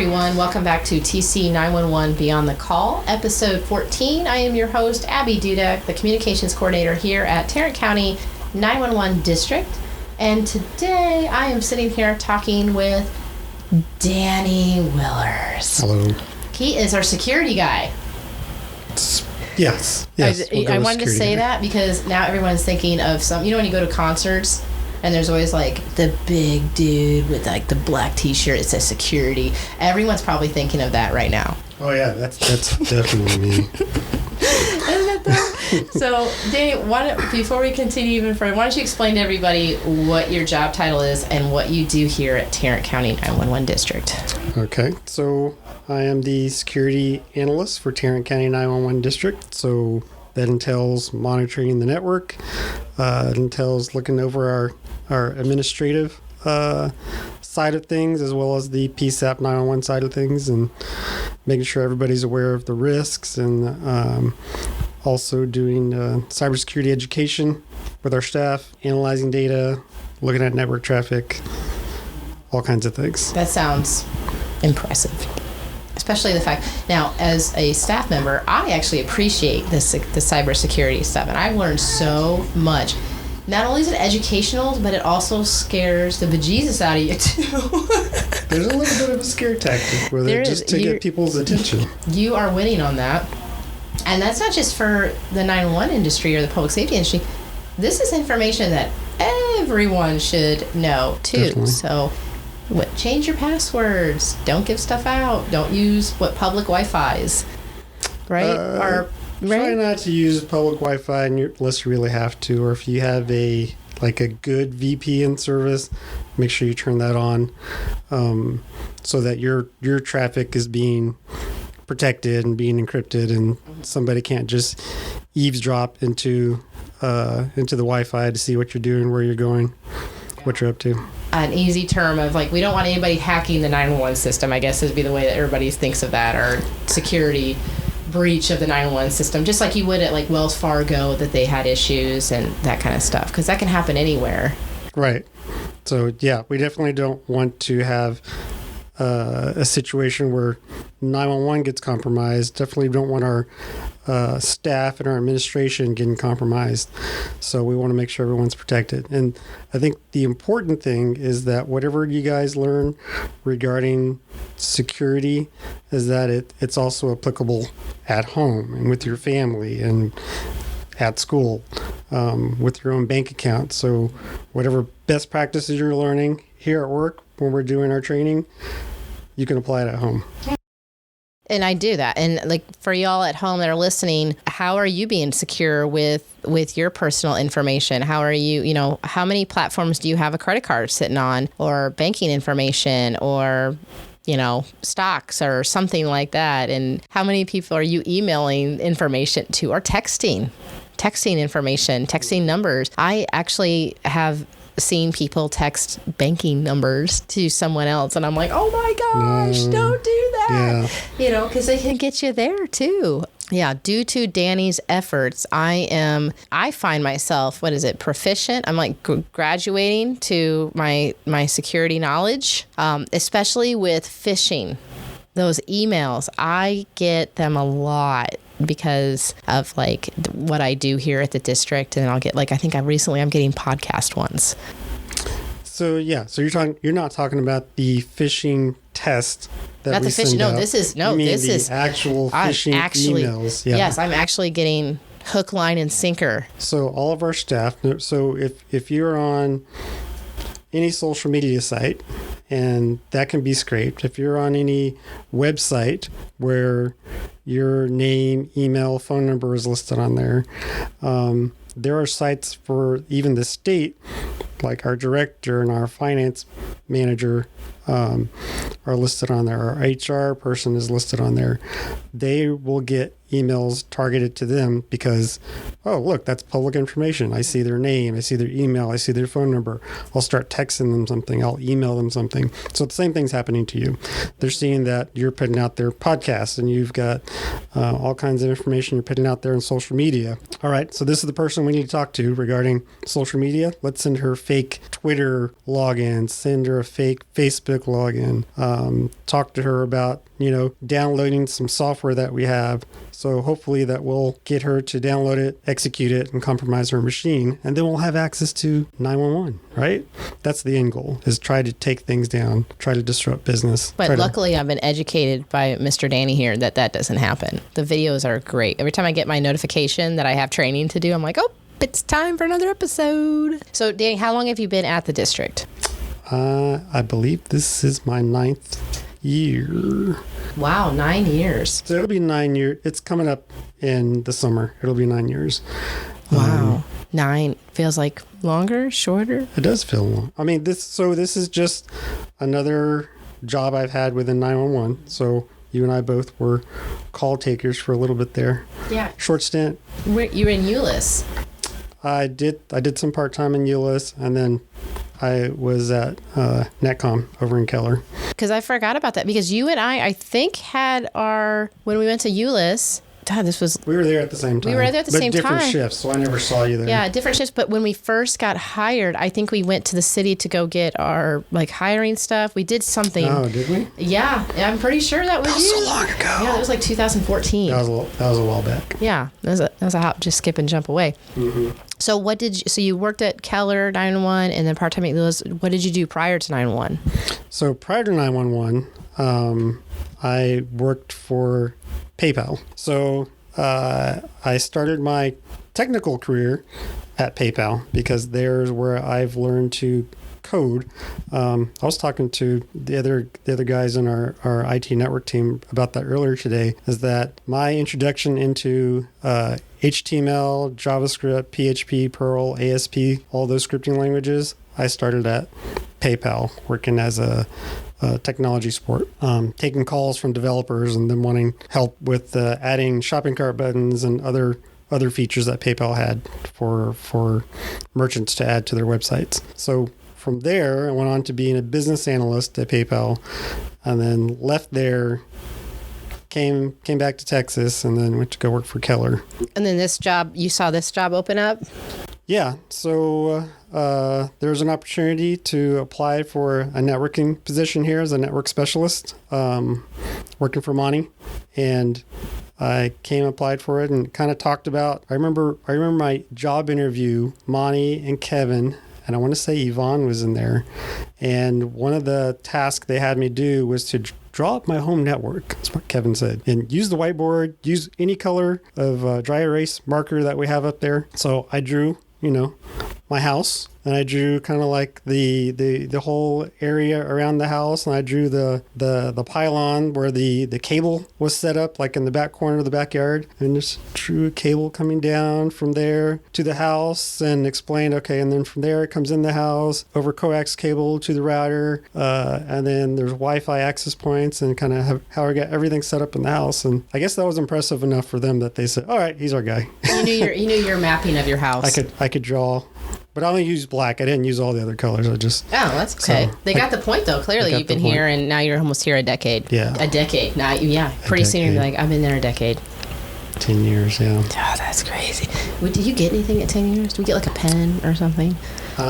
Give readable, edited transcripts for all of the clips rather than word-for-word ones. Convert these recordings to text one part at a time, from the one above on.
everyone. Welcome back to TC911 Beyond the Call, episode 14. I am your host, Abbey Dudek, the communications coordinator here at Tarrant County 911 District. And today I am sitting here talking with Danny Willars. Hello. He is our security guy. Yes. I wanted to say that because now everyone's thinking of some, when you go to concerts and there's always like the big dude with like the black t-shirt, it says security. Everyone's probably thinking of that right now. Oh yeah, that's definitely me. Isn't it though? So Danny, before we continue even further, why don't you explain to everybody what your job title is and what you do here at Tarrant County 911 District? Okay, so I am the security analyst for Tarrant County 911 District. So that entails monitoring the network. It entails looking over our administrative side of things, as well as the PSAP 911 side of things, and making sure everybody's aware of the risks, and also doing cybersecurity education with our staff, analyzing data, looking at network traffic, all kinds of things. That sounds impressive. Especially the fact, now, as a staff member, I actually appreciate the cybersecurity stuff, and I've learned so much. Not only is it educational, but it also scares the bejesus out of you, too. There's a little bit of a scare tactic with it, just to get people's attention. You are winning on that. And that's not just for the 911 industry or the public safety industry. This is information that everyone should know, too. Definitely. So change your passwords. Don't give stuff out. Don't use public Wi-Fi's, right? Try not to use public Wi-Fi unless you really have to, or if you have a good VPN service, make sure you turn that on, so that your traffic is being protected and being encrypted, and somebody can't just eavesdrop into the Wi-Fi to see what you're doing, where you're going, what you're up to. An easy term of we don't want anybody hacking the 911 system, I guess, would be the way that everybody thinks of that, or security breach of the 911 system, just like you would at Wells Fargo, that they had issues and that kind of stuff, because that can happen anywhere. Right. So yeah, we definitely don't want to have a situation where 911 gets compromised. Definitely don't want our staff and our administration getting compromised. So we want to make sure everyone's protected. And I think the important thing is that whatever you guys learn regarding security is that it's also applicable at home and with your family and at school, with your own bank account. So whatever best practices you're learning here at work when we're doing our training, you can apply it at home. And I do that. And for y'all at home that are listening, how are you being secure with your personal information? How are you, how many platforms do you have a credit card sitting on, or banking information, or stocks or something like that? And how many people are you emailing information to, or texting information, texting numbers? I actually have seen people text banking numbers to someone else, and I'm like, oh my gosh, don't do that. Yeah. Because they can get you there too. Yeah, due to Danny's efforts, I find myself, proficient. I'm graduating to my security knowledge, especially with phishing. Those emails, I get them a lot because of what I do here at the district, and I'll get I'm getting podcast ones. So you're not talking about the phishing test that not we the phishing. send No, out. this is the actual phishing emails. Yeah. Yes, I'm actually getting hook, line, and sinker. So all of our staff. So if you're on any social media site, and that can be scraped. If you're on any website where your name, email, phone number is listed on there, there are sites for even the state, like our director and our finance manager are listed on there. Our HR person is listed on there. They will get emails targeted to them because, oh, look, that's public information. I see their name, I see their email, I see their phone number. I'll start texting them something, I'll email them something. So the same thing's happening to you. They're seeing that you're putting out their podcasts and you've got all kinds of information you're putting out there on social media. All right, so this is the person we need to talk to regarding social media. Let's send her fake Twitter login, send her a fake Facebook login, talk to her about, downloading some software that we have. So hopefully that will get her to download it, execute it, and compromise her machine. And then we'll have access to 911, right? That's the end goal, is try to take things down, try to disrupt business. But luckily I've been educated by Mr. Danny here that doesn't happen. The videos are great. Every time I get my notification that I have training to do, I'm like, oh, it's time for another episode. So Danny, how long have you been at the district? I believe this is my 9th year. Wow, 9 years. So it'll be 9 years. It's coming up in the summer. It'll be 9 years. Wow. 9 feels like longer, shorter? It does feel long. I mean, this is just another job I've had within 911. So you and I both were call takers for a little bit there. Yeah. Short stint. You were in Willars. I did some part-time in Willars, and then I was at Netcom over in Keller. Because I forgot about that. Because you and I think, when we went to Willars, we were there at the same time. We were there at the same time. But different shifts, so I never saw you there. Yeah, different shifts. But when we first got hired, I think we went to the city to go get our hiring stuff. We did something. Oh, did we? Yeah, I'm pretty sure that was you. So long ago. Yeah, it was like 2014. That was a while back. Yeah, that was a hop, just skip and jump away. Mm-hmm. So so you worked at Keller 911 and then part-time at Lewis. What did you do prior to 911? So prior to 911, I worked for PayPal. So I started my technical career at PayPal because there's where I've learned to code. I was talking to the other guys in our IT network team about that earlier today, is that my introduction into HTML, JavaScript, PHP, Perl, ASP, all those scripting languages, I started at PayPal working as a technology support, taking calls from developers and then wanting help with adding shopping cart buttons and other features that PayPal had for merchants to add to their websites. So from there, I went on to being a business analyst at PayPal, and then left there, came back to Texas, and then went to go work for Keller. And then you saw this job open up? Yeah. So there was an opportunity to apply for a networking position here as a network specialist, working for Monty, and I applied for it and kind of talked about. I remember my job interview. Monty and Kevin, and I want to say Yvonne was in there. And one of the tasks they had me do was to draw up my home network. That's what Kevin said. And use the whiteboard, use any color of dry erase marker that we have up there. So I drew, my house, and I drew kind of like the whole area around the house, and I drew the pylon where the cable was set up, like in the back corner of the backyard, and just drew a cable coming down from there to the house, and explained, okay, and then from there it comes in the house over coax cable to the router, and then there's Wi-Fi access points, and kind of how I got everything set up in the house. And I guess that was impressive enough for them that they said, all right, he's our guy. You knew your mapping of your house. I could draw. But I only used black. I didn't use all the other colors. Oh, that's okay. So, they got the point, though. Clearly, you've been here, and now you're almost here a decade. Yeah. A decade. Now, pretty soon you'll be like, I've been there a decade. 10 years, yeah. Oh, that's crazy. Did you get anything at 10 years? Do we get like a pen or something? You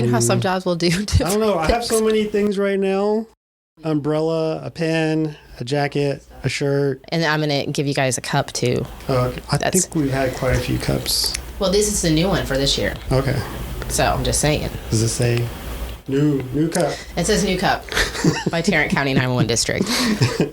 know how some jobs will do I don't know. I have so many things right now. Umbrella, a pen, a jacket, a shirt. And I'm going to give you guys a cup, too. Oh, okay. I think we've had quite a few cups. Well, this is the new one for this year. Okay. So I'm just saying. Does it say new cup? It says new cup by Tarrant County 911 District.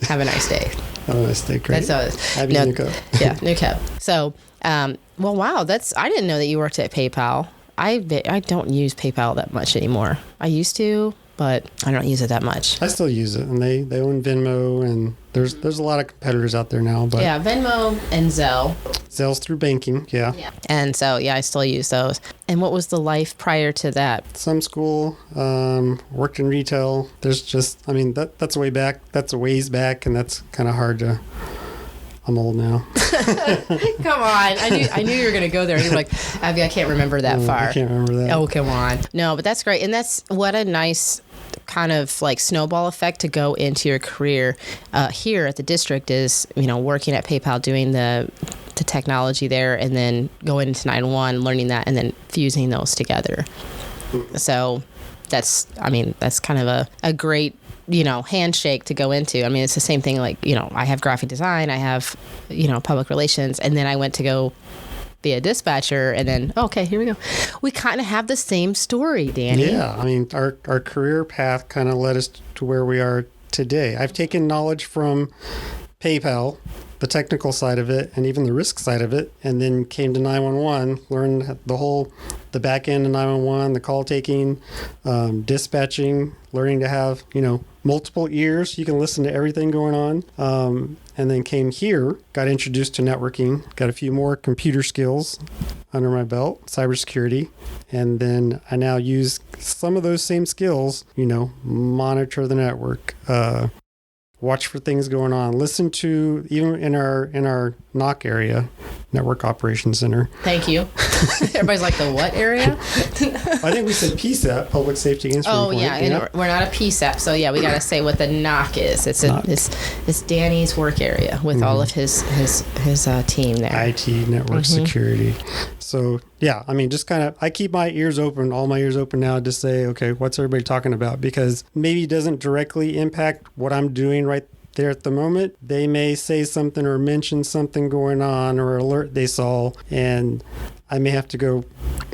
Have a nice day. Have a nice day. Great. That's Abbey's new cup. Yeah, new cup. So, well, wow. I didn't know that you worked at PayPal. I don't use PayPal that much anymore. I used to, but I don't use it that much. I still use it, and they own Venmo, and there's a lot of competitors out there now. But yeah, Venmo and Zelle. Zelle's through banking, yeah. And so, I still use those. And what was the life prior to that? Some school, worked in retail. There's just, that's way back. That's a ways back, and that's kind of hard I'm old now. Come on. I knew you were going to go there. You're like, Abby, I can't remember that far. I can't remember that. Oh, come on. No, but that's great. And that's what a nice kind of like snowball effect to go into your career here at the district is, working at PayPal, doing the technology there, and then going into 911, learning that, and then fusing those together. So that's kind of a great, handshake to go into. I mean, it's the same thing. Like, I have graphic design, I have, public relations, and then I went to go be a dispatcher, and then, okay, here we go. We kind of have the same story, Danny. Yeah. I mean, our career path kind of led us to where we are today. I've taken knowledge from PayPal, the technical side of it, and even the risk side of it, and then came to 911, learned the back end of 911, the call taking, dispatching, learning to have, multiple ears. You can listen to everything going on. And then came here, got introduced to networking, got a few more computer skills under my belt, cybersecurity. And then I now use some of those same skills, monitor the network, watch for things going on, listen to, even in our NOC area, Network Operations Center. Thank you. Everybody's like, the what area? I think we said PSAP, Public Safety Instrument Point. Yeah, and we're not a PSAP, so yeah, we got to say what the NOC is. It's Danny's work area with all of his team there. IT, network security. So yeah, I mean, just kind of, I keep my ears open, all my ears open now to say, okay, what's everybody talking about? Because maybe it doesn't directly impact what I'm doing right there at the moment. They may say something or mention something going on or alert they saw, and I may have to go,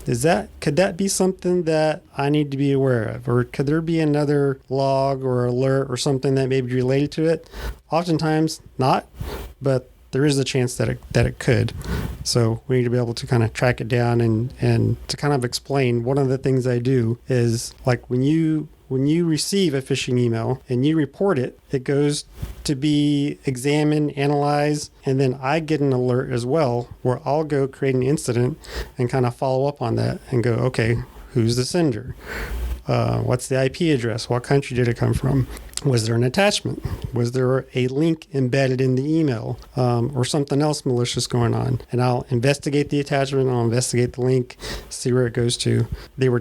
could that be something that I need to be aware of? Or could there be another log or alert or something that may be related to it? Oftentimes not, but there is a chance that it could. So we need to be able to kind of track it down and to kind of explain. One of the things I do is, like, when you receive a phishing email and you report it, it goes to be examined, analyzed, and then I get an alert as well where I'll go create an incident and kind of follow up on that and go, okay, who's the sender? What's the IP address? What country did it come from? Was there an attachment? Was there a link embedded in the email, or something else malicious going on? And I'll investigate the attachment. I'll investigate the link, see where it goes to. Were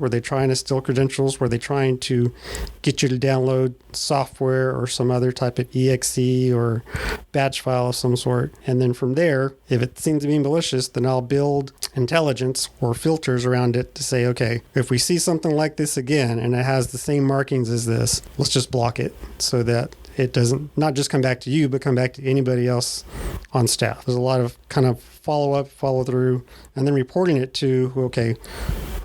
they trying to steal credentials? Were they trying to get you to download software or some other type of exe or batch file of some sort? And then from there, if it seems to be malicious, then I'll build intelligence or filters around it to say, okay, if we see something like this again and it has the same markings as this, let's just block it so that it doesn't not just come back to you, but come back to anybody else on staff. There's a lot of kind of follow through, and then reporting it to, okay,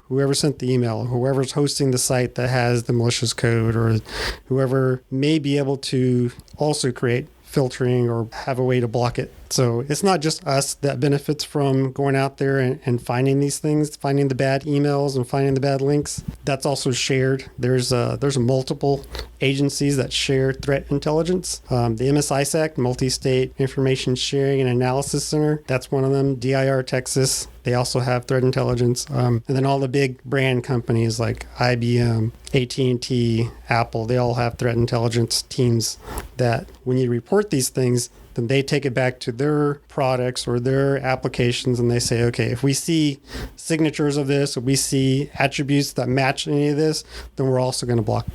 whoever sent the email, whoever's hosting the site that has the malicious code, or whoever may be able to also create filtering or have a way to block it. So it's not just us that benefits from going out there and finding these things, finding the bad emails and finding the bad links. That's also shared. There's multiple agencies that share threat intelligence. The MSISAC, Multi-State Information Sharing and Analysis Center, that's one of them. DIR Texas, they also have threat intelligence. And then all the big brand companies like IBM, AT&T, Apple, they all have threat intelligence teams that when you report these things, then they take it back to their products or their applications and they say, okay, if we see signatures of this, or we see attributes that match any of this, then we're also going to block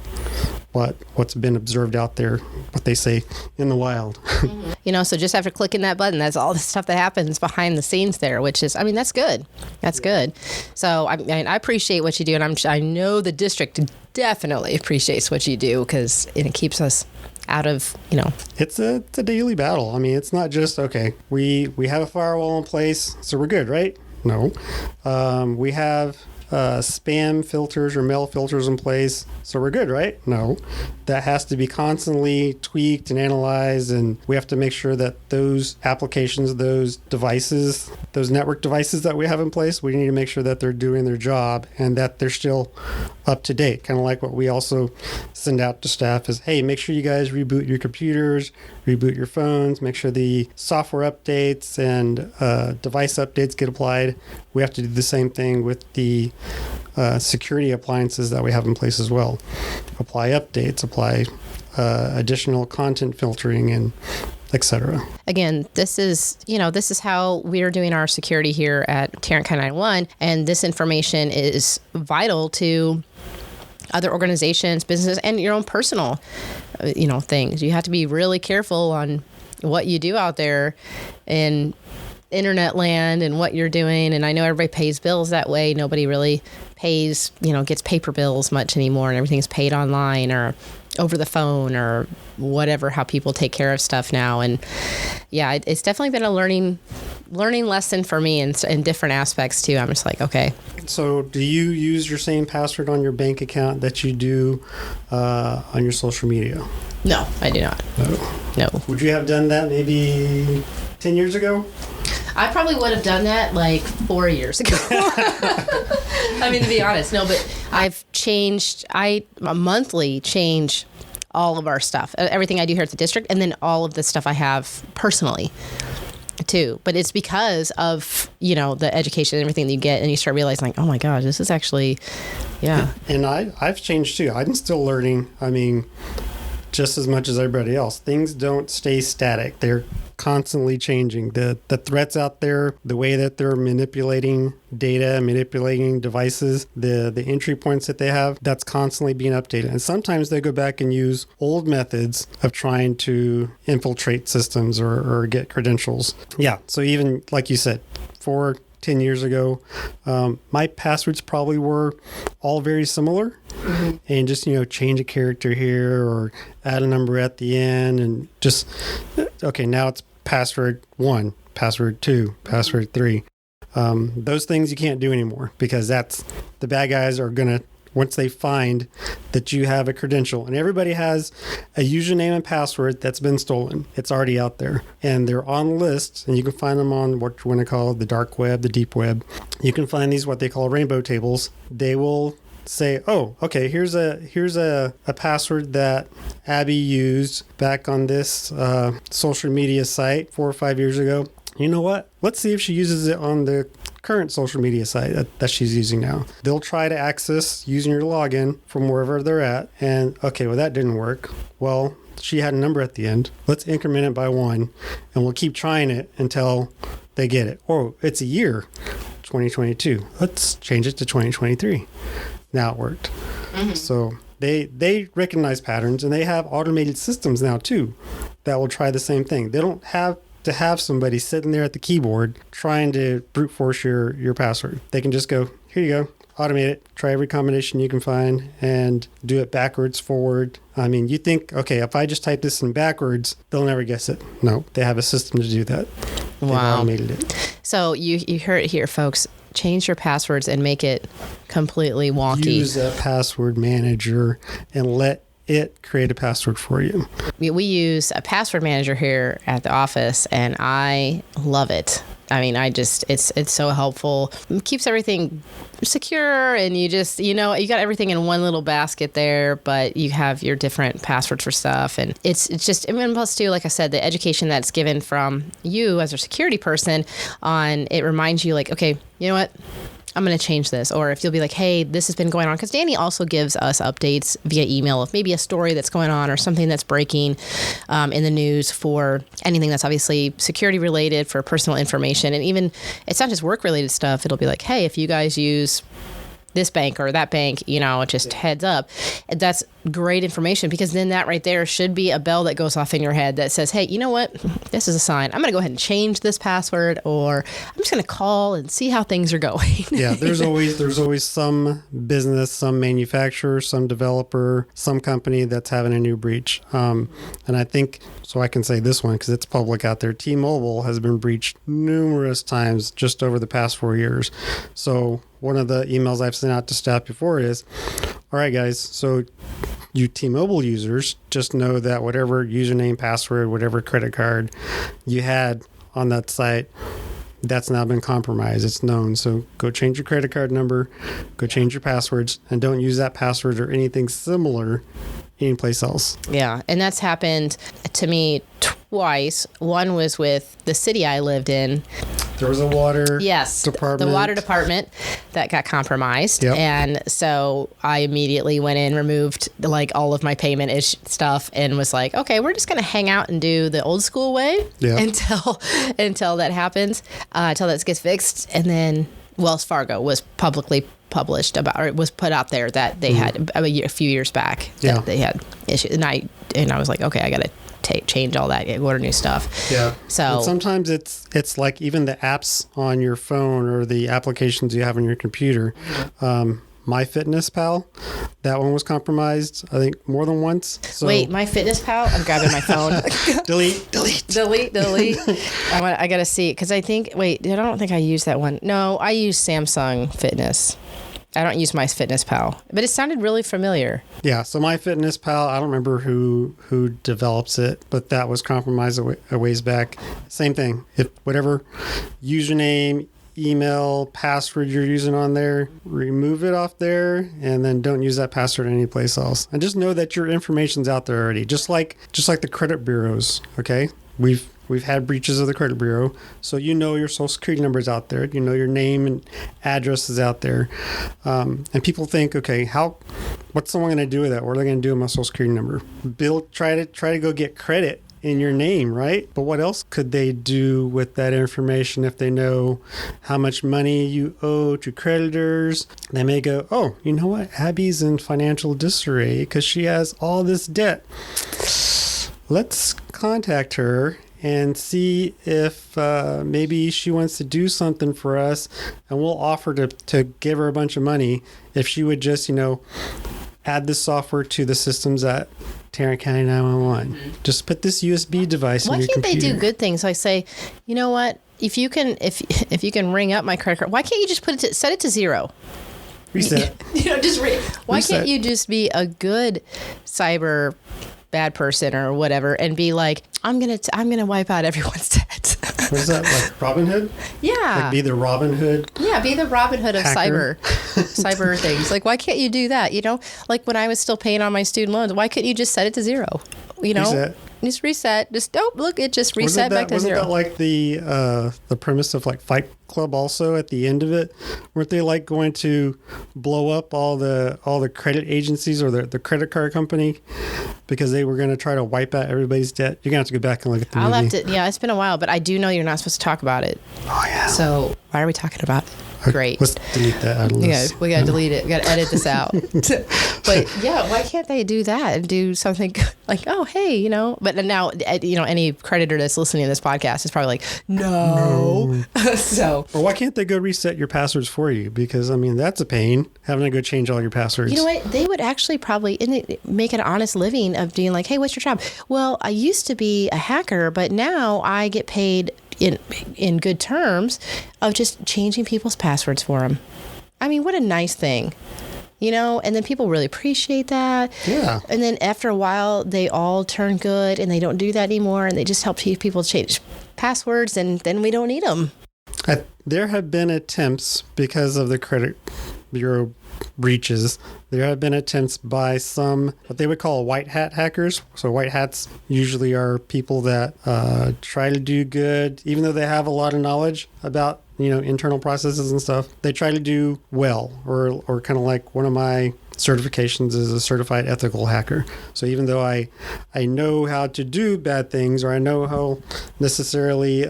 what's been observed out there, what they say in the wild. So just after clicking that button, that's all the stuff that happens behind the scenes there, which is, that's good. That's good. So I appreciate what you do, and I know the district definitely appreciates what you do because it keeps us out of, It's a daily battle. It's not just, okay, we have a firewall in place, so we're good, right? No. We have spam filters or mail filters in place, so we're good, right? No. That has to be constantly tweaked and analyzed, and we have to make sure that those applications, those devices, those network devices that we have in place, we need to make sure that they're doing their job and that they're still up to date. Kind of like what we also send out to staff is, hey, make sure you guys reboot your computers, reboot your phones, make sure the software updates and device updates get applied. We have to do the same thing with the security appliances that we have in place as well. Apply updates, apply additional content filtering, and etc. Again, this is how we're doing our security here at Tarrant County 911, and this information is vital to other organizations, businesses, and your own personal, things. You have to be really careful on what you do out there in internet land and what you're doing. And I know everybody pays bills that way. Nobody really pays, gets paper bills much anymore, and everything's paid online or over the phone or whatever, how people take care of stuff now. And yeah, it's definitely been a learning lesson for me in different aspects too. I'm just like, okay. So do you use your same password on your bank account that you do on your social media? No, I do not. No. Would you have done that maybe 10 years ago? I probably would have done that like 4 years ago. I mean, to be honest, no, but I've changed. I monthly change all of our stuff, everything I do here at the district, and then all of the stuff I have personally too. But it's because of, the education and everything that you get, and you start realizing like, oh my gosh, this is actually, yeah. And I've changed too. I'm still learning. I mean, just as much as everybody else. Things don't stay static. They're constantly changing. The threats out there, the way that they're manipulating data, manipulating devices, the entry points that they have, that's constantly being updated. And sometimes they go back and use old methods of trying to infiltrate systems or get credentials. Yeah. So even like you said, 10 years ago, my passwords probably were all very similar. Mm-hmm. And just, change a character here or add a number at the end and just, okay, now it's password 1, password 2, password 3. Those things you can't do anymore because that's the bad guys are going to, once they find that you have a credential, and everybody has a username and password that's been stolen. It's already out there, and they're on lists, and you can find them on what you want to call the dark web, the deep web. You can find these what they call rainbow tables. They will say, oh, okay, here's a password that Abbey used back on this social media site 4 or 5 years ago. You know what? Let's see if she uses it on the current social media site that she's using now. They'll try to access using your login from wherever they're at. And okay, well, that didn't work. Well, she had a number at the end. Let's increment it by 1, and we'll keep trying it until they get it. Oh, it's a year, 2022. Let's change it to 2023. Now it worked. Mm-hmm. So they recognize patterns, and they have automated systems now too that will try the same thing. They don't have to have somebody sitting there at the keyboard trying to brute force your password. They can just go, here you go, automate it, try every combination you can find, and do it backwards, forward. I mean, you think, okay, if I just type this in backwards, they'll never guess it. No, they have a system to do that. They've automated it. So you heard it here, folks. Change your passwords and make it completely wonky. Use a password manager and let it create a password for you. We use a password manager here at the office, and I love it. I mean, it's so helpful. It keeps everything secure, and you just, you got everything in one little basket there, but you have your different passwords for stuff. And it's just, and plus too, like I said, the education that's given from you as a security person on, it reminds you like, okay, you know what? I'm going to change this. Or if you'll be like, hey, this has been going on. Because Danny also gives us updates via email of maybe a story that's going on or something that's breaking in the news for anything that's obviously security related, for personal information. And even, it's not just work related stuff. It'll be like, hey, if you guys use this bank or that bank, just heads up. And that's great information, because then that right there should be a bell that goes off in your head that says, hey, you know what? This is a sign. I'm going to go ahead and change this password, or I'm just going to call and see how things are going. Yeah, there's always some business, some manufacturer, some developer, some company that's having a new breach. And I think, so I can say this one because it's public out there, T-Mobile has been breached numerous times just over the past 4 years. So one of the emails I've sent out to staff before is, all right, guys, so you T-Mobile users just know that whatever username, password, whatever credit card you had on that site, that's now been compromised. It's known. So go change your credit card number, go change your passwords, and don't use that password or anything similar anyplace else. Yeah, and that's happened to me twice. One was with the city I lived in. There was a water yes, department. the water department that got compromised. Yep. And so I immediately went in, removed like all of my payment stuff, and was like, okay, we're just going to hang out and do the old school way until that happens, until that gets fixed. And then Wells Fargo was publicly published about, or it was put out there that they had a few years back that they had issues. And I was like, okay, I got to change all that, order new stuff. Yeah. So and sometimes it's like even the apps on your phone or the applications you have on your computer. MyFitnessPal, that one was compromised, I think, more than once. So wait, MyFitnessPal? I'm grabbing my phone. delete. I got to see, because I don't think I use that one. No, I use Samsung Fitness. I don't use MyFitnessPal, but it sounded really familiar. Yeah, so MyFitnessPal, I don't remember who develops it, but that was compromised a ways back. Same thing. If whatever username, email, password you're using on there, remove it off there, and then don't use that password anyplace else. And just know that your information's out there already, just like the credit bureaus. Okay, We've had breaches of the credit bureau, so you know your social security number is out there. You know your name and address is out there, and people think, okay, what's someone going to do with that? What are they going to do with my social security number? Try to go get credit in your name, right? But what else could they do with that information if they know how much money you owe to creditors? They may go, oh, you know what? Abby's in financial disarray because she has all this debt. Let's contact her and see if maybe she wants to do something for us, and we'll offer to give her a bunch of money if she would just, add this software to the systems at Tarrant County 911. Just put this USB device in your computer. Why can't they do good things? Like say, you know what? If you can ring up my credit card, why can't you just set it to 0? Reset. Why can't you just be a good cyber bad person or whatever and be like, I'm gonna wipe out everyone's debt. What is that, like Robin Hood? Yeah. Like be the Robin Hood? Yeah, be the Robin Hood of hacker. cyber things. Like, why can't you do that? Like when I was still paying on my student loans, why couldn't you just set it to 0? Reset. Just reset. Just look, it just reset back to 0. Wasn't that like the premise of like Fight Club also at the end of it? Weren't they like going to blow up all the credit agencies or the credit card company because they were going to try to wipe out everybody's debt? You're going to have to go back and look at the movie. I'll have to, it's been a while, but I do know you're not supposed to talk about it. Oh, yeah. So why are we talking about it? Great. Let's delete that out of the list. We got to delete it. We got to edit this out. But yeah, why can't they do that and do something like, oh, hey, But now, any creditor that's listening to this podcast is probably like, no. So. Or why can't they go reset your passwords for you? Because, that's a pain, having to go change all your passwords. You know what? They would actually probably make an honest living of being like, hey, what's your job? Well, I used to be a hacker, but now I get paid in good terms of just changing people's passwords for them. What a nice thing, and then people really appreciate that. Yeah. And then after a while, they all turn good and they don't do that anymore. And they just help people change passwords, and then we don't need them. There have been attempts because of the credit bureau breaches. There have been attempts by some what they would call white hat hackers. So white hats usually are people that try to do good, even though they have a lot of knowledge about internal processes and stuff. They try to do well, or kind of like one of my certifications is a certified ethical hacker. So even though I know how to do bad things, or I know how necessarily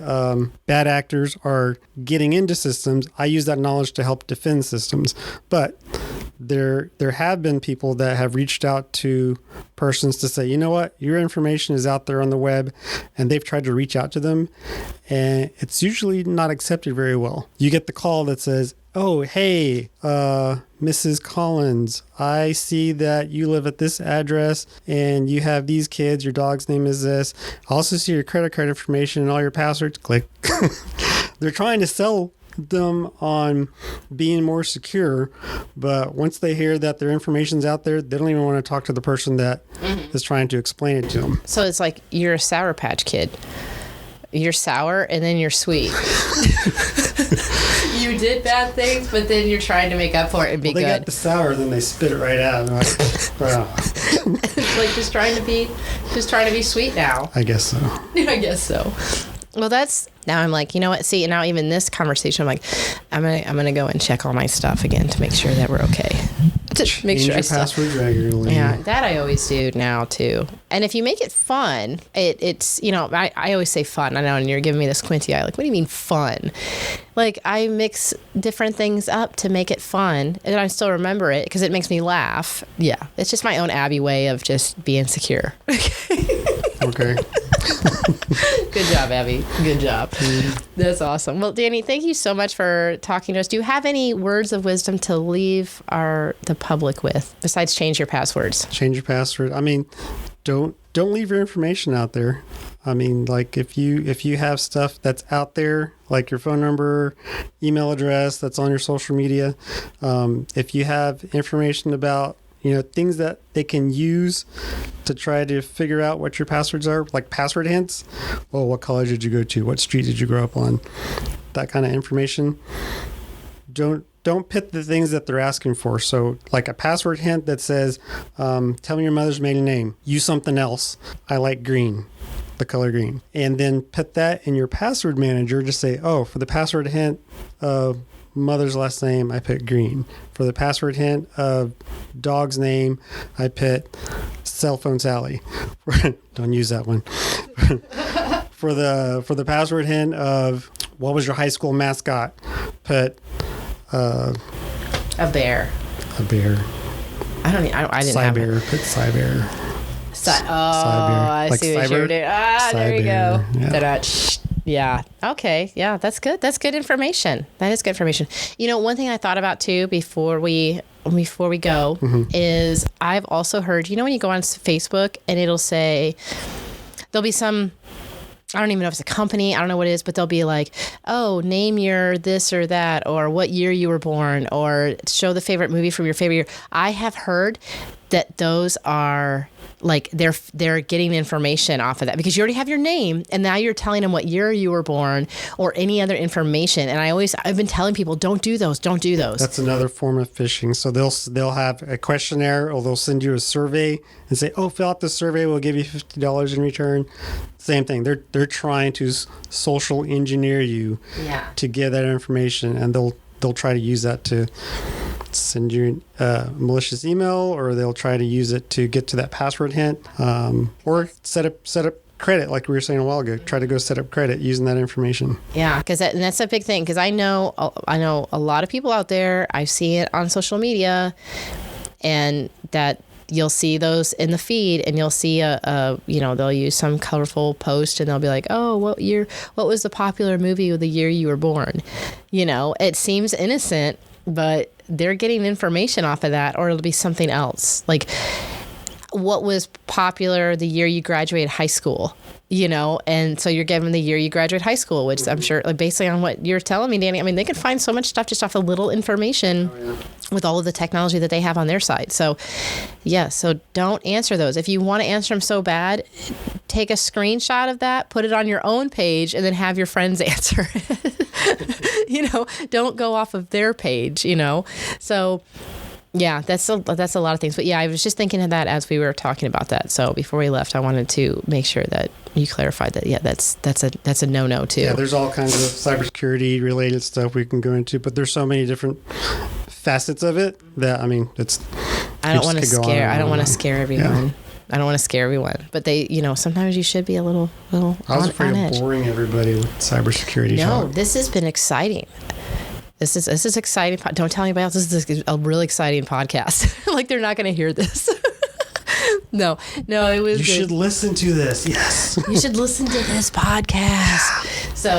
bad actors are getting into systems, I use that knowledge to help defend systems. But there have been people that have reached out to persons to say, you know what, your information is out there on the web, and they've tried to reach out to them, and it's usually not accepted very well. You get the call that says, oh, hey, Mrs. Collins, I see that you live at this address and you have these kids, your dog's name is this. I also see your credit card information and all your passwords. Click. They're trying to sell them on being more secure, but once they hear that their information's out there, they don't even want to talk to the person that is trying to explain it to them. So it's like you're a Sour Patch Kid. You're sour and then you're sweet. You did bad things, but then you're trying to make up for it and be good. They got the sour, then they spit it right out. And like, wow. It's like just trying to be sweet now. I guess so. I guess so. Well, now I'm like, you know what? See, now even this conversation, I'm like, I'm gonna go and check all my stuff again to make sure that we're okay. To make sure your passwords regularly. Yeah, that I always do now too. And if you make it fun, it's I always say fun. I know, and you're giving me this squinty eye. Like, what do you mean fun? Like, I mix different things up to make it fun, and I still remember it because it makes me laugh. Yeah, it's just my own Abbey way of just being secure. Okay. Good job, Abbey. Good job. That's awesome. Well, Danny, thank you so much for talking to us. Do you have any words of wisdom to leave the public with besides change your passwords? Change your password. I mean, don't leave your information out there. I mean, like if you have stuff that's out there, like your phone number, email address that's on your social media, if you have information about things that they can use to try to figure out what your passwords are, like password hints. Well, what college did you go to? What street did you grow up on? That kind of information. Don't put the things that they're asking for. So like a password hint that says, tell me your mother's maiden name. Use something else. I like green, the color green. And then put that in your password manager. Just say, for the password hint of mother's last name, I put green. For the password hint of dog's name, I put cell phone Sally. Don't use that one. For the password hint of what was your high school mascot, put a bear. A bear. I didn't have it. Put Cyber. I see what you're doing. There you go. Yeah. Yeah. Okay. Yeah, that's good. That's good information. That is good information. One thing I thought about too before we go is I've also heard, when you go on Facebook and it'll say there'll be some, I don't even know if it's a company, I don't know what it is, but they'll be like, name your this or that, or what year you were born, or show the favorite movie from your favorite year. I have heard that those are like they're getting information off of that because you already have your name and now you're telling them what year you were born or any other information. And I've been telling people, don't do those. That's another form of phishing. So they'll have a questionnaire or they'll send you a survey and say, fill out the survey, we'll give you $50 in return. Same thing. They're trying to social engineer you to get that information, and they'll try to use that to send you a malicious email, or they'll try to use it to get to that password hint, or set up credit, like we were saying a while ago. Try to go set up credit using that information. Yeah, because that's a big thing. Because I know a lot of people out there. I see it on social media, and that you'll see those in the feed, and you'll see they'll use some colorful post, and they'll be like, what was the popular movie of the year you were born? It seems innocent, but they're getting information off of that, or it'll be something else. Like, what was popular the year you graduated high school, and so you're given the year you graduated high school, which I'm sure, like, based on what you're telling me, Danny, I mean, they can find so much stuff just off of little information with all of the technology that they have on their side. So, so don't answer those. If you want to answer them so bad, take a screenshot of that, put it on your own page, and then have your friends answer it. Don't go off of their page, So, yeah, that's a lot of things. But yeah, I was just thinking of that as we were talking about that. So before we left, I wanted to make sure that you clarified that. Yeah, that's a no-no too. Yeah, there's all kinds of cybersecurity related stuff we can go into, but there's so many different facets of it that, I mean, I don't want to scare everyone. Yeah. I don't want to scare everyone, but sometimes you should be a little I was afraid of boring everybody with cybersecurity. No, this has been exciting. This is exciting. Don't tell anybody else. This is a really exciting podcast. Like, they're not going to hear this. No, it was. You should listen to this. Yes. You should listen to this podcast. So,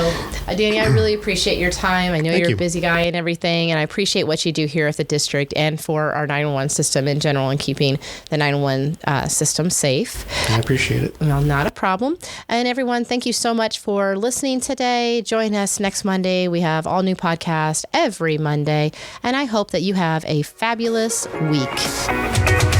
Danny, I really appreciate your time. I know you're a busy guy and everything, and I appreciate what you do here at the district and for our 911 system in general and keeping the 911 system safe. I appreciate it. Well, not a problem. And everyone, thank you so much for listening today. Join us next Monday. We have all new podcasts every Monday, and I hope that you have a fabulous week.